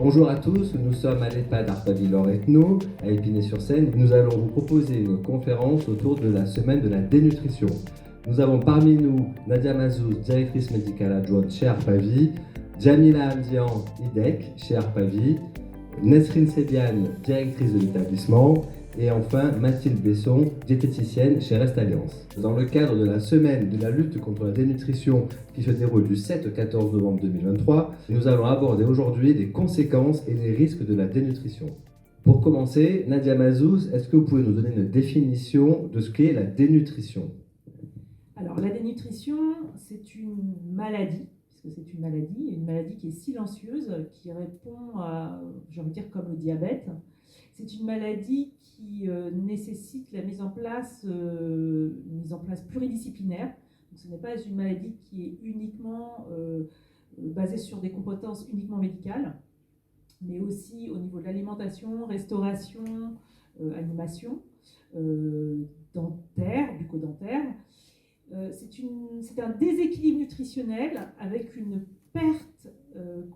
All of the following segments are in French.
Bonjour à tous, nous sommes à l'EHPAD Arpaville-Lorette-Ethno, à Épinay-sur-Seine. Nous allons vous proposer une conférence autour de la semaine de la dénutrition. Nous avons parmi nous Nadia Mazouz, directrice médicale adjointe chez Arpavi, Jamila Hamdian, IDEC chez Arpavi, Nesrine Sebiane, directrice de l'établissement, et enfin Mathilde Besson, diététicienne chez Rest Alliance. Dans le cadre de la semaine de la lutte contre la dénutrition qui se déroule du 7 au 14 novembre 2023, nous allons aborder aujourd'hui les conséquences et les risques de la dénutrition. Pour commencer, Nadia Mazouz, est-ce que vous pouvez nous donner une définition de ce qu'est la dénutrition ? Alors la dénutrition, c'est une maladie, puisque c'est une maladie qui est silencieuse, qui répond à, j'ai envie de dire, comme le diabète. C'est une maladie qui nécessite la mise en place pluridisciplinaire. Donc, ce n'est pas une maladie qui est uniquement basée sur des compétences uniquement médicales, mais aussi au niveau de l'alimentation, restauration, animation, dentaire, bucco-dentaire. C'est un déséquilibre nutritionnel avec une perte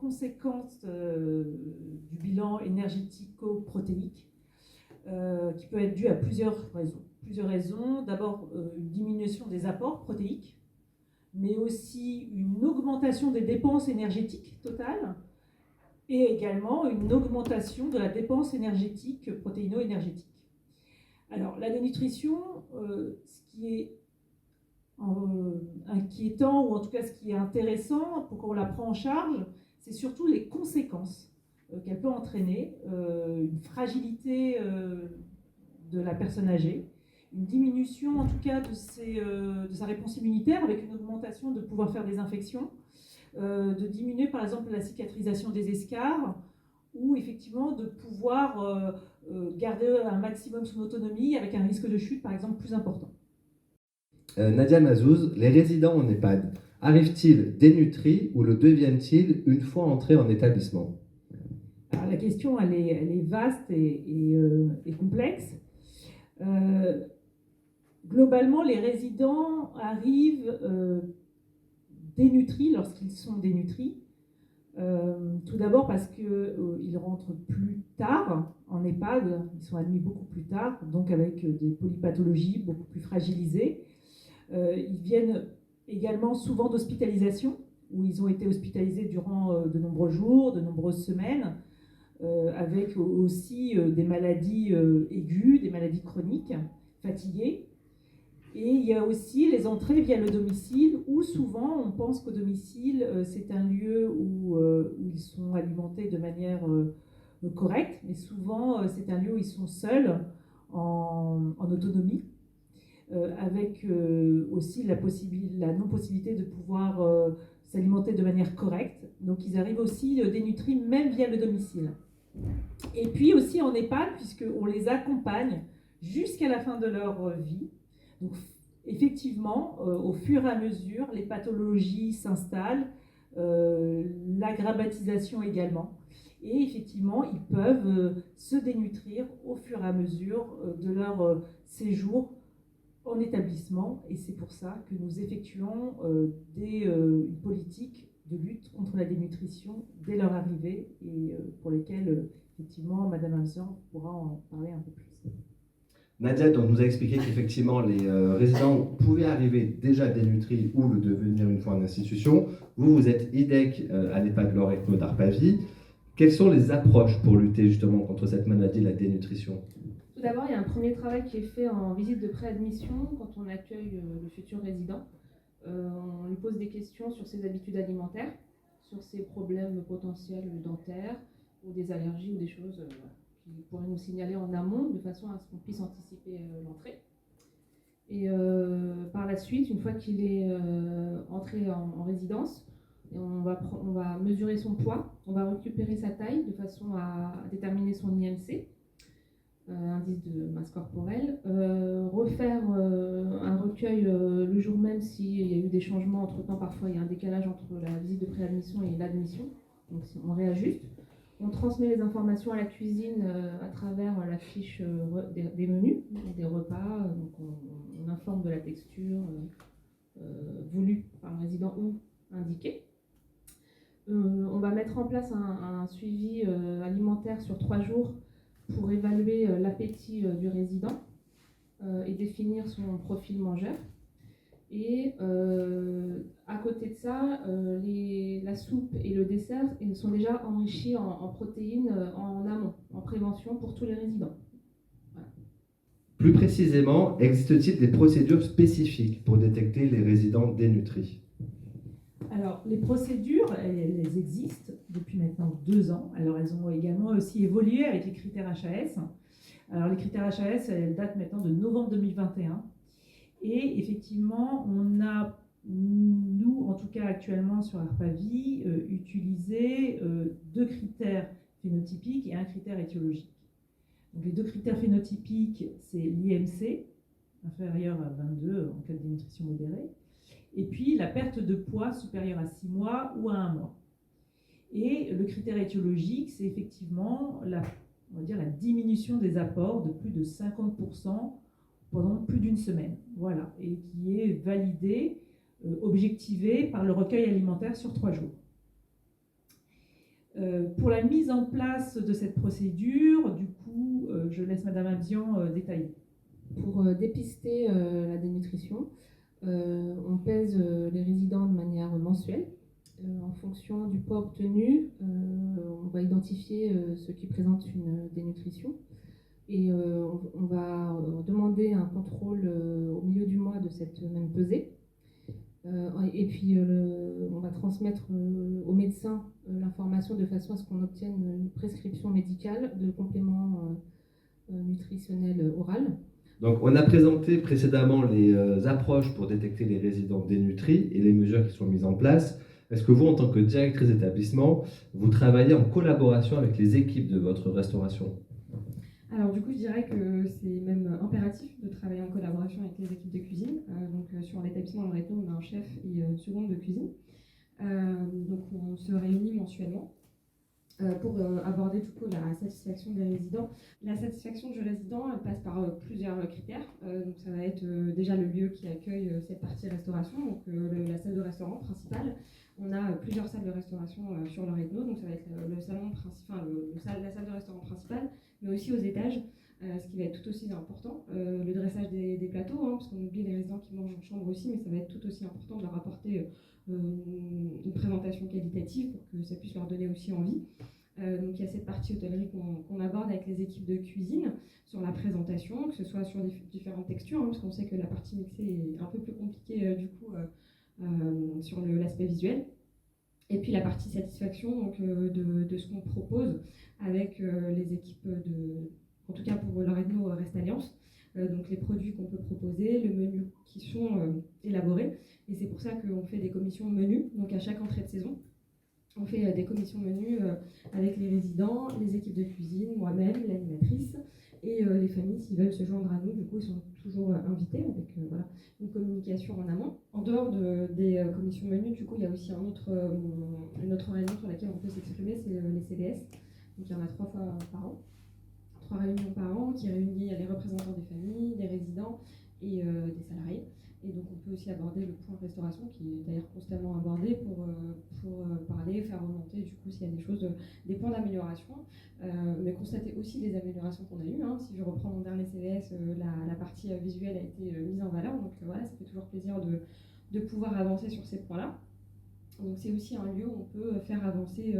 conséquente du bilan énergético-protéique qui peut être due à plusieurs raisons. D'abord, une diminution des apports protéiques, mais aussi une augmentation des dépenses énergétiques totales et également une augmentation de la dépense énergétique, protéino-énergétique. Alors, la dénutrition, ce qui est inquiétant, ou en tout cas ce qui est intéressant pour qu'on la prenne en charge, c'est surtout les conséquences qu'elle peut entraîner, une fragilité de la personne âgée, une diminution en tout cas de sa réponse immunitaire avec une augmentation de pouvoir faire des infections, de diminuer par exemple la cicatrisation des escarres, ou effectivement de pouvoir garder un maximum son autonomie avec un risque de chute par exemple plus important. Nadia Mazouz, les résidents en EHPAD arrivent-ils dénutris ou le deviennent-ils une fois entrés en établissement ? Alors, la question elle est vaste et complexe. Globalement, les résidents arrivent dénutris lorsqu'ils sont dénutris. Tout d'abord parce qu'ils rentrent plus tard en EHPAD, ils sont admis beaucoup plus tard, donc avec des polypathologies beaucoup plus fragilisées. Ils viennent également souvent d'hospitalisation, où ils ont été hospitalisés durant de nombreux jours, de nombreuses semaines, avec aussi des maladies aiguës, des maladies chroniques, fatigués. Et il y a aussi les entrées via le domicile, où souvent on pense qu'au domicile, c'est un lieu où ils sont alimentés de manière correcte, mais souvent c'est un lieu où ils sont seuls, en autonomie. Avec aussi la non-possibilité de pouvoir s'alimenter de manière correcte. Donc ils arrivent aussi dénutris même via le domicile. Et puis aussi en EHPAD, puisqu'on les accompagne jusqu'à la fin de leur vie. Donc effectivement, au fur et à mesure, les pathologies s'installent, la grabbatisation également. Et effectivement, ils peuvent se dénutrir au fur et à mesure de leur séjour en établissement, et c'est pour ça que nous effectuons une politique de lutte contre la dénutrition dès leur arrivée, et pour lesquelles effectivement Madame Hamzian pourra en parler un peu plus. Nadia donc, nous a expliqué qu'effectivement les résidents pouvaient arriver déjà dénutris ou le devenir une fois en institution. Vous êtes IDEC à l'EHPAD Lorette-Ethno d'Arpavi. Quelles sont les approches pour lutter justement contre cette maladie, la dénutrition ? Tout d'abord, il y a un premier travail qui est fait en visite de préadmission quand on accueille le futur résident. On lui pose des questions sur ses habitudes alimentaires, sur ses problèmes potentiels dentaires ou des allergies ou des choses qui pourraient nous signaler en amont de façon à ce qu'on puisse anticiper l'entrée. Et par la suite, une fois qu'il est entré en résidence, on va mesurer son poids, on va récupérer sa taille de façon à déterminer son IMC. Indice de masse corporelle, refaire un recueil le jour même s'il y a eu des changements entre-temps. Parfois il y a un décalage entre la visite de préadmission et l'admission, donc on réajuste. On transmet les informations à la cuisine à travers la fiche des menus, des repas, donc on informe de la texture voulue par le résident ou indiquée. On va mettre mettre en place un suivi alimentaire sur 3 jours pour évaluer l'appétit du résident et définir son profil mangeur. Et à côté de ça, la soupe et le dessert ils sont déjà enrichis en protéines en amont, en prévention pour tous les résidents. Voilà. Plus précisément, existe-t-il des procédures spécifiques pour détecter les résidents dénutris? Alors, les procédures, elles existent depuis maintenant 2 ans. Alors, elles ont également aussi évolué avec les critères HAS. Alors, les critères HAS, elles datent maintenant de novembre 2021. Et effectivement, on a, nous, en tout cas actuellement sur ARPAVie, utilisé 2 critères phénotypiques et un critère étiologique. Donc, les 2 critères phénotypiques, c'est l'IMC, inférieur à 22 en cas de dénutrition modérée, et puis la perte de poids supérieure à 6 mois ou à 1 mois. Et le critère étiologique, c'est effectivement on va dire la diminution des apports de plus de 50% pendant plus d'une semaine. Voilà, et qui est validé, objectivé par le recueil alimentaire sur 3 jours. Pour la mise en place de cette procédure, du coup, je laisse Madame Abzian détailler. Pour dépister la dénutrition, on pèse les résidents de manière mensuelle. En fonction du poids obtenu, on va identifier ceux qui présentent une dénutrition. Et on va demander un contrôle au milieu du mois de cette même pesée. Et puis on va transmettre au médecin l'information de façon à ce qu'on obtienne une prescription médicale de compléments nutritionnels oral. Donc, on a présenté précédemment les approches pour détecter les résidents dénutris et les mesures qui sont mises en place. Est-ce que vous, en tant que directrice d'établissement, vous travaillez en collaboration avec les équipes de votre restauration? Alors du coup, je dirais que c'est même impératif de travailler en collaboration avec les équipes de cuisine. Sur l'établissement Loretto, on a un chef et une seconde de cuisine. Donc on se réunit mensuellement pour aborder du coup la satisfaction des résidents. La satisfaction du résident, elle passe par plusieurs critères. Donc ça va être déjà le lieu qui accueille cette partie restauration, donc la salle de restaurant principale. On a plusieurs salles de restauration sur Loretto, donc ça va être le salon principal, la salle de restaurant principale, mais aussi aux étages, ce qui va être tout aussi important. Le dressage des plateaux, parce qu'on oublie les résidents qui mangent en chambre aussi, mais ça va être tout aussi important de leur apporter une présentation qualitative pour que ça puisse leur donner aussi envie. Donc il y a cette partie hôtellerie qu'on aborde avec les équipes de cuisine sur la présentation, que ce soit sur différentes textures, parce qu'on sait que la partie mixée est un peu plus compliquée sur l'aspect visuel. Et puis la partie satisfaction donc, de ce qu'on propose avec les équipes en tout cas pour Loretto Reste Alliance, donc les produits qu'on peut proposer, le menu qui sont élaborés. Et c'est pour ça qu'on fait des commissions menus, donc à chaque entrée de saison. On fait des commissions menus avec les résidents, les équipes de cuisine, moi-même, l'animatrice, et les familles, s'ils veulent se joindre à nous, du coup, ils sont toujours invités avec une communication en amont. En dehors des commissions menus, du coup, il y a aussi une autre réunion sur laquelle on peut s'exprimer, c'est les CDS. Donc il y en a 3 fois par an, 3 réunions par an qui réunissent les représentants des familles, des résidents et des salariés. Et donc on peut aussi aborder le point restauration qui est d'ailleurs constamment abordé pour parler, faire remonter du coup s'il y a des choses, des points d'amélioration, mais constater aussi les améliorations qu'on a eues. Si je reprends mon dernier CVS, la partie visuelle a été mise en valeur, donc voilà, ça fait toujours plaisir de pouvoir avancer sur ces points-là. Donc c'est aussi un lieu où on peut faire avancer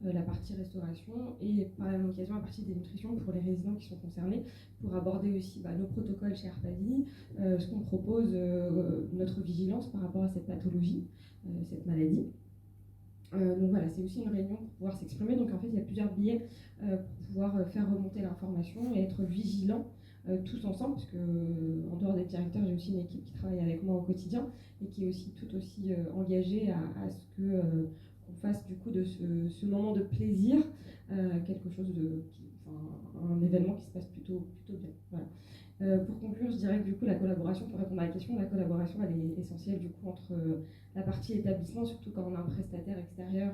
la partie restauration et par la même occasion la partie des nutritions pour les résidents qui sont concernés, pour aborder aussi nos protocoles chez ARPAVie, ce qu'on propose, notre vigilance par rapport à cette pathologie, cette maladie. Donc voilà, c'est aussi une réunion pour pouvoir s'exprimer. Donc en fait, il y a plusieurs biais pour pouvoir faire remonter l'information et être vigilant tous ensemble, parce que en dehors des directeurs, j'ai aussi une équipe qui travaille avec moi au quotidien et qui est aussi tout aussi engagée à ce que qu'on fasse du coup de ce moment de plaisir quelque chose un événement qui se passe plutôt bien. Voilà. Pour conclure, je dirais que du coup la collaboration, pour répondre à la question, la collaboration elle est essentielle du coup entre la partie établissement, surtout quand on a un prestataire extérieur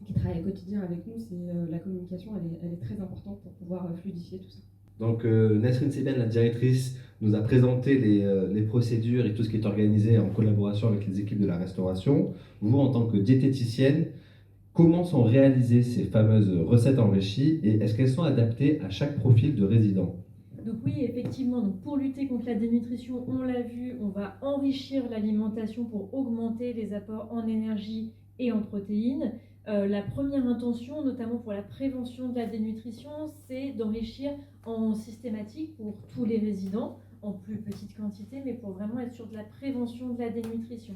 qui travaille au quotidien avec nous, c'est la communication, elle est très importante pour pouvoir fluidifier tout ça. Donc Nesrine Sebiane, la directrice, nous a présenté les procédures et tout ce qui est organisé en collaboration avec les équipes de la restauration. Vous, en tant que diététicienne, comment sont réalisées ces fameuses recettes enrichies et est-ce qu'elles sont adaptées à chaque profil de résident? Donc oui, effectivement, donc pour lutter contre la dénutrition, on l'a vu, on va enrichir l'alimentation pour augmenter les apports en énergie et en protéines. La première intention, notamment pour la prévention de la dénutrition, c'est d'enrichir en systématique pour tous les résidents, en plus petite quantité, mais pour vraiment être sur de la prévention de la dénutrition.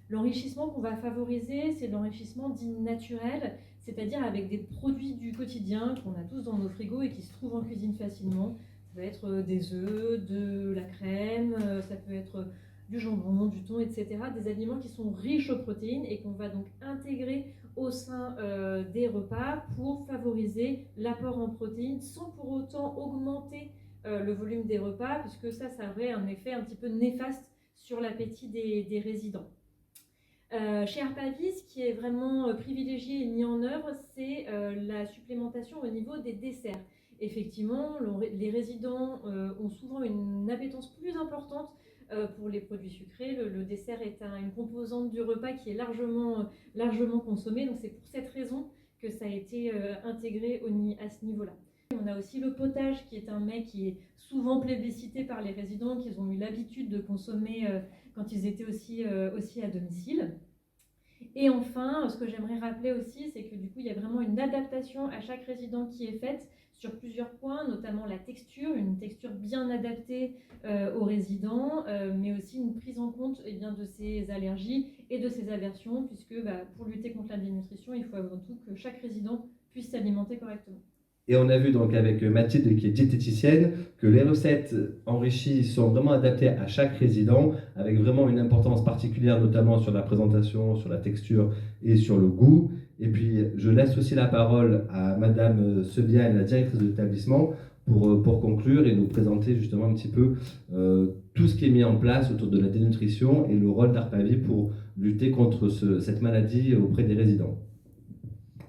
L'enrichissement qu'on va favoriser, c'est l'enrichissement dit naturel, c'est-à-dire avec des produits du quotidien qu'on a tous dans nos frigos et qui se trouvent en cuisine facilement. Ça peut être des œufs, de la crème, ça peut être du jambon, du thon, etc. Des aliments qui sont riches aux protéines et qu'on va donc intégrer au sein des repas pour favoriser l'apport en protéines sans pour autant augmenter le volume des repas, puisque ça aurait un effet un petit peu néfaste sur l'appétit des résidents. Chez Harpavis, ce qui est vraiment privilégié et mis en œuvre, c'est la supplémentation au niveau des desserts. Effectivement, les résidents ont souvent une appétence plus importante pour les produits sucrés. Le dessert est une composante du repas qui est largement consommée, donc c'est pour cette raison que ça a été intégré à ce niveau-là. On a aussi le potage qui est un mets qui est souvent plébiscité par les résidents qu'ils ont eu l'habitude de consommer quand ils étaient aussi à domicile. Et enfin, ce que j'aimerais rappeler aussi, c'est que du coup, il y a vraiment une adaptation à chaque résident qui est faite sur plusieurs points, notamment la texture, une texture bien adaptée aux résidents, mais aussi une prise en compte de ses allergies et de ses aversions, puisque pour lutter contre la dénutrition, il faut avant tout que chaque résident puisse s'alimenter correctement. Et on a vu donc avec Mathilde, qui est diététicienne, que les recettes enrichies sont vraiment adaptées à chaque résident, avec vraiment une importance particulière, notamment sur la présentation, sur la texture et sur le goût. Et puis, je laisse aussi la parole à Madame Sebiane, la directrice de l'établissement, pour conclure et nous présenter justement un petit peu tout ce qui est mis en place autour de la dénutrition et le rôle d'Harpavis pour lutter contre cette maladie auprès des résidents.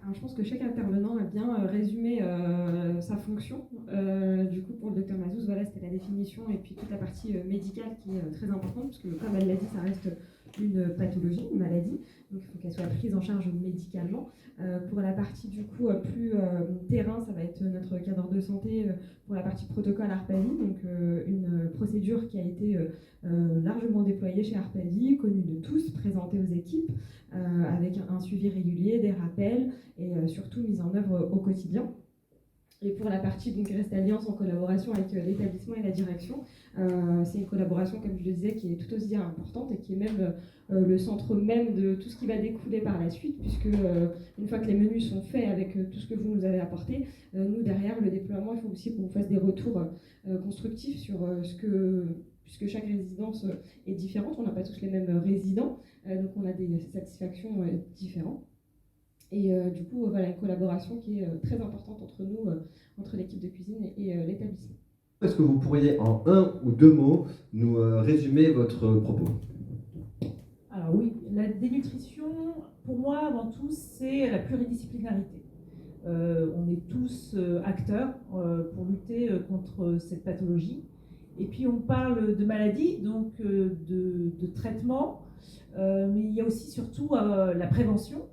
Alors, je pense que chaque intervenant a bien résumé sa fonction. Du coup, pour le docteur Mazouz, voilà, c'était la définition et puis toute la partie médicale qui est très importante, parce que comme elle l'a dit, ça reste une pathologie, une maladie, donc il faut qu'elle soit prise en charge médicalement. Pour la partie du coup plus terrain, ça va être notre cadre de santé pour la partie protocole Harpavis, donc une procédure qui a été largement déployée chez Harpavis, connue de tous, présentée aux équipes, avec un suivi régulier, des rappels et surtout mise en œuvre au quotidien. Et pour la partie donc Reste Alliance en collaboration avec l'établissement et la direction, c'est une collaboration, comme je le disais, qui est tout aussi importante et qui est même le centre même de tout ce qui va découler par la suite, puisque une fois que les menus sont faits avec tout ce que vous nous avez apporté, nous derrière le déploiement, il faut aussi qu'on vous fasse des retours constructifs sur puisque chaque résidence est différente, on n'a pas tous les mêmes résidents, donc on a des satisfactions différentes. Et du coup, voilà une collaboration qui est très importante entre nous, entre l'équipe de cuisine et l'établissement. Est-ce que vous pourriez en un ou deux mots nous résumer votre propos? Alors oui, la dénutrition, pour moi, avant tout, c'est la pluridisciplinarité. On est tous acteurs pour lutter contre cette pathologie. Et puis on parle de maladie, donc de traitement, mais il y a aussi surtout la prévention.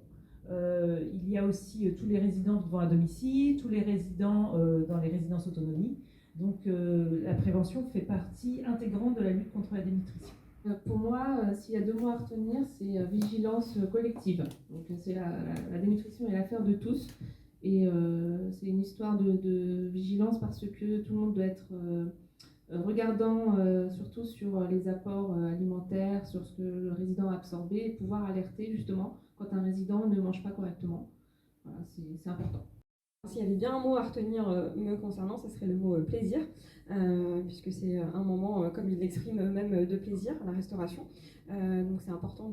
Il y a aussi tous les résidents vivant à domicile, tous les résidents dans les résidences autonomie. Donc la prévention fait partie intégrante de la lutte contre la dénutrition. Pour moi, s'il y a deux mots à retenir, c'est vigilance collective. Donc c'est la dénutrition est l'affaire de tous. Et c'est une histoire de vigilance parce que tout le monde doit être regardant surtout sur les apports alimentaires, sur ce que le résident a absorbé et pouvoir alerter justement quand un résident ne mange pas correctement. Voilà, c'est important. S'il y avait bien un mot à retenir me concernant, ce serait le mot plaisir, puisque c'est un moment, comme il l'exprime, même de plaisir, la restauration. Donc c'est important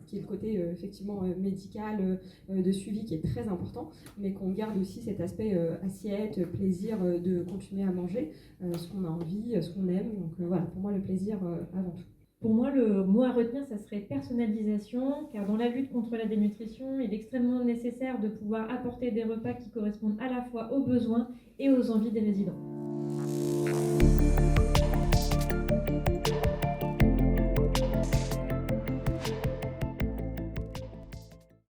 qu'il y ait le côté effectivement médical, de suivi qui est très important, mais qu'on garde aussi cet aspect assiette, plaisir de continuer à manger ce qu'on a envie, ce qu'on aime. Donc voilà, pour moi le plaisir avant tout. Pour moi, le mot à retenir, ça serait personnalisation, car dans la lutte contre la dénutrition, il est extrêmement nécessaire de pouvoir apporter des repas qui correspondent à la fois aux besoins et aux envies des résidents.